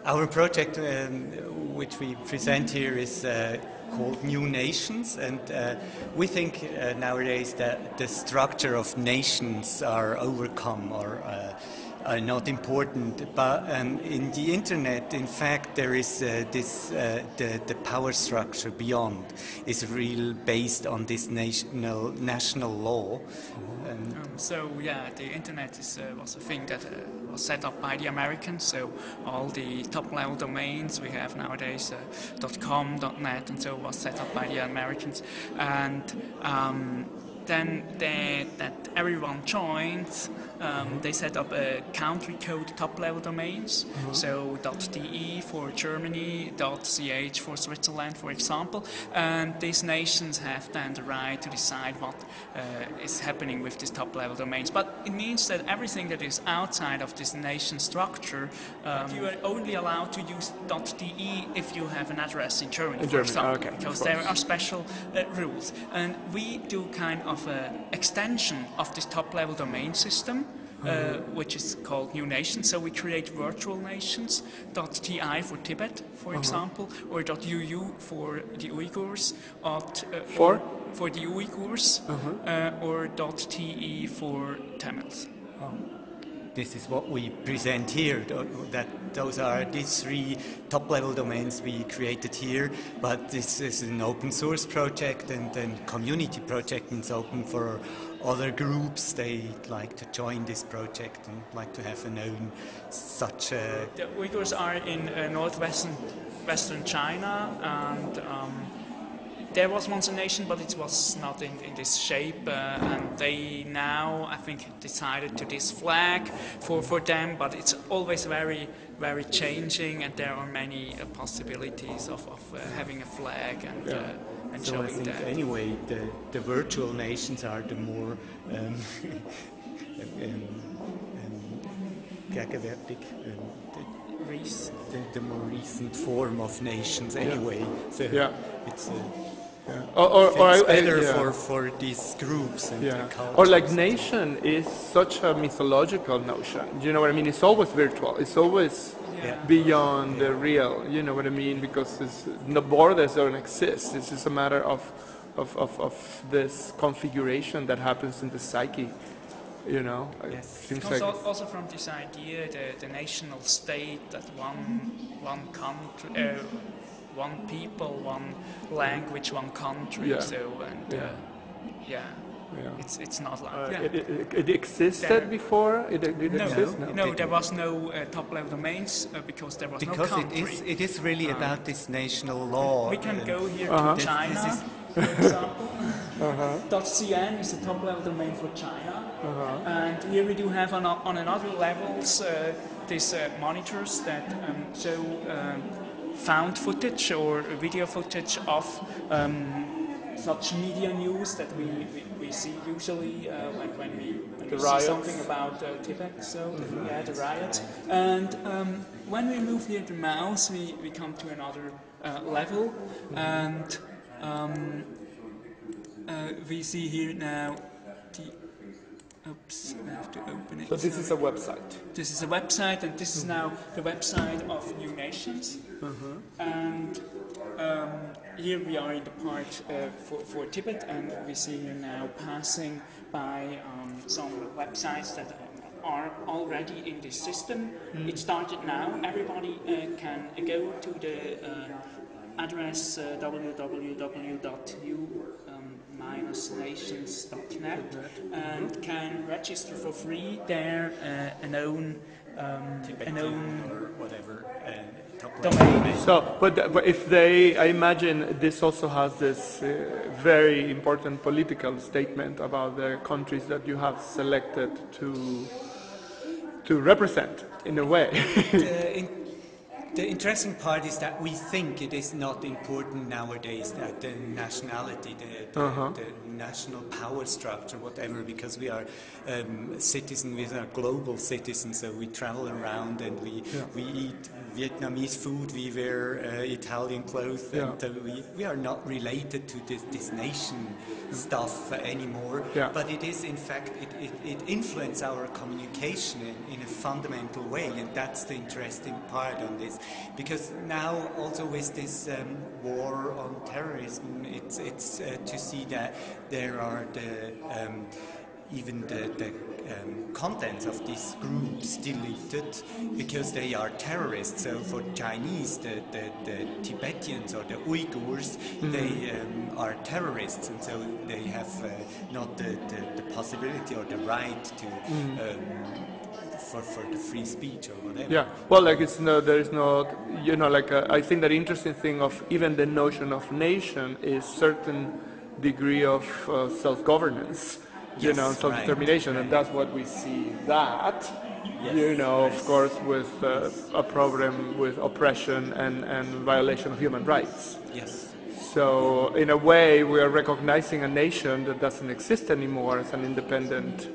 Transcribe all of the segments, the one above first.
Our project, which we present here, is called New Nations, and we think nowadays that the structure of nations are overcome or are not important. But in the internet, in fact, there is the power structure beyond is real based on this national law. So yeah, the internet was a thing that was set up by the Americans. So all the top-level domains we have nowadays, .com, .net, and so was set up by the Americans. And then that everyone joined. They set up a country code top-level domains. So .de for Germany, .ch for Switzerland, for example. And these nations have then the right to decide what is happening with these top-level domains. But it means that everything that is outside of this nation structure, you are only allowed to use .de if you have an address in Germany, for example, okay, because there are special rules. And we do kind of an extension of this top-level domain system, which is called New Nations. So we create virtual nations, .ti for Tibet, for example, or .uu for the Uyghurs, for the Uyghurs, or .te for Tamils. This is what we present here, that those are these three top-level domains we created here, but this is an open source project and then community project means open for other groups. They like to join this project and like to have a own such a... The Uyghurs are in Western China, and there was once a nation, but it was not in this shape, and they now, I think, decided to this flag for them, but it's always very, very changing, and there are many possibilities of having a flag and so showing I think that. Anyway, the virtual nations are the more gegenwärtig, the more recent form of nations anyway. So it's better for these groups and cultures. Or like nation is such a mythological notion. Do you know what I mean? It's always virtual. It's always beyond the real. You know what I mean? Because the borders don't exist. It's just a matter of this configuration that happens in the psyche. You know, it comes like also from this idea, the national state, that one country, one people, one language, one country. It's not like it existed before. It exists? No, there was no top-level domains because there was no country. Because it is really about this national law. We can go here to China, for example. .cn is the top-level domain for China, and here we do have on another levels these monitors that show found footage or video footage of such media news that we see usually when we see something about Tibet, so the riots. And when we move here the mouse, we come to another level, and we see here now oops, I have to open it. So this is a website. This is a website, and this is now the website of New Nations. And here we are in the part for Tibet, and we see here now passing by some websites that are already in this system. It started now. Everybody can go to the address www.nations.net and can register for free there an own or whatever domain. So, but if I imagine this also has this very important political statement about the countries that you have selected to represent in a way. The interesting part is that we think it is not important nowadays that the nationality, the national power structure, whatever, because we are citizens, we are global citizens, so we travel around and we eat Vietnamese food, we wear Italian clothes, and we are not related to this nation stuff anymore. Yeah. But it is, in fact, it influences our communication in a fundamental way, and that's the interesting part on this. Because now, also with this war on terrorism, it's to see that there are even the contents of these groups deleted because they are terrorists. So for Chinese, the Tibetans or the Uyghurs, they are terrorists, and so they have not the possibility or the right to for the free speech or whatever. Yeah, well, like there is no, like I think that interesting thing of even the notion of nation is certain degree of self-governance, Yes, self-determination, right. and that's what we see that, Yes, of course, with a problem with oppression and violation of human rights. Yes. So in a way, we are recognizing a nation that doesn't exist anymore as an independent.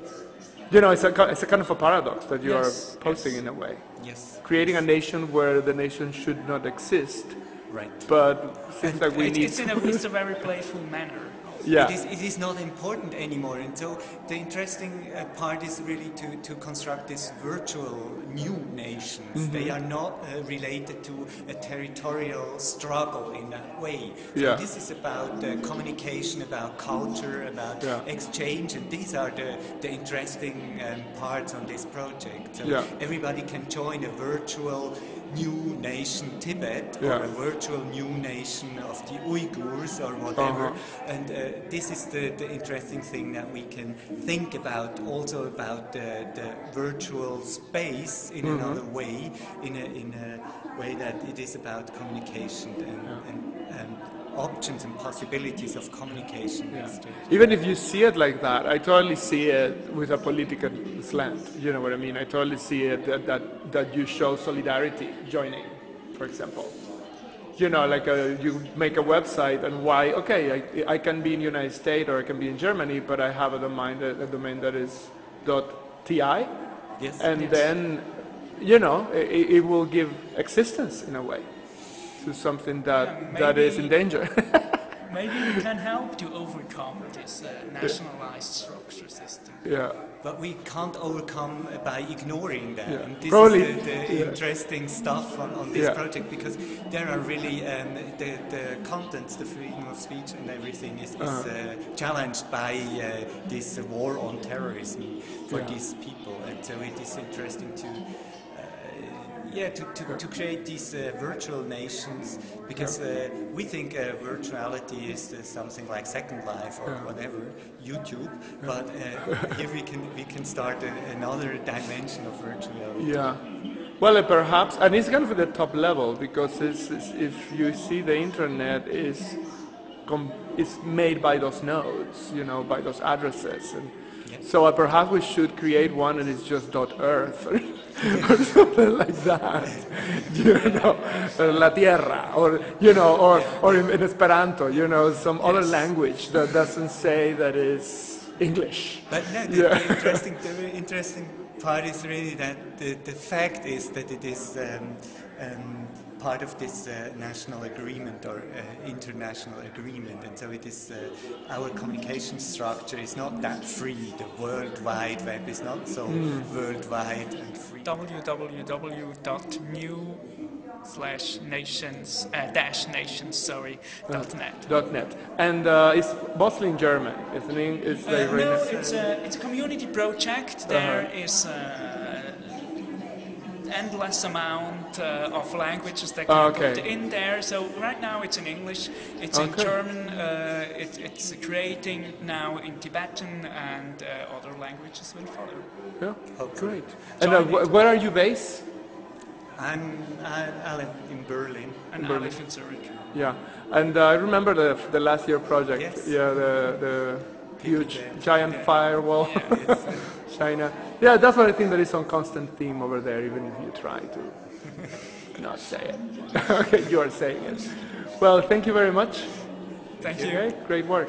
It's a kind of a paradox that you are posing in a way. Yes. Creating a nation where the nation should not exist. Right. But seems like we need. It's a very playful manner. Yeah. It is not important anymore, and so the interesting part is really to construct these virtual new nations. They are not related to a territorial struggle in that way. So this is about communication, about culture, about exchange, and these are the interesting parts on this project. So everybody can join a virtual new nation Tibet or a virtual new nation of the Uyghurs or whatever, and this is the interesting thing that we can think about, also about the virtual space in another way, in a way that it is about communication and options and possibilities of communication. Even if you see it like that, I totally see it with a political slant. You know what I mean? I totally see it that you show solidarity joining, for example. Like you make a website and why? Okay, I can be in the United States or I can be in Germany, but I have a domain that is .ti, and then it will give existence in a way to something that is in danger. Maybe we can help to overcome this nationalized structure system. Yeah. But we can't overcome by ignoring that. And this Probably, is the interesting stuff on this project, because there are really the contents, the freedom of speech and everything is challenged by this war on terrorism for these people. And so it is interesting to create these virtual nations, because we think virtuality is something like Second Life or whatever, YouTube, but here we can start another dimension of virtuality. Yeah. Well, perhaps, and it's kind of at the top level, because if you see the internet is made by those nodes, by those addresses, and so perhaps we should create one and it's just .earth or something like that, La Tierra, or or in Esperanto, some other language that doesn't say that is English. But no, the interesting part is really that the fact is that it is part of this national agreement or international agreement, and so it is our communication structure is not that free. The World Wide Web is not so worldwide and free. .net. And it's mostly in German. It's a community project. There is endless amount of languages that can put in there. So right now it's in English, it's in German, it's creating now in Tibetan, and other languages will follow. Yeah, great. And where are you based? I live in Berlin. And I live in Zurich. Yeah, and I remember the last year project. Yes. Yeah, the huge giant firewall. China. Yeah, that's what I think that is on constant theme over there, even if you try to not say it. Okay, you are saying it. Well, thank you very much. Thank you. Okay, great work.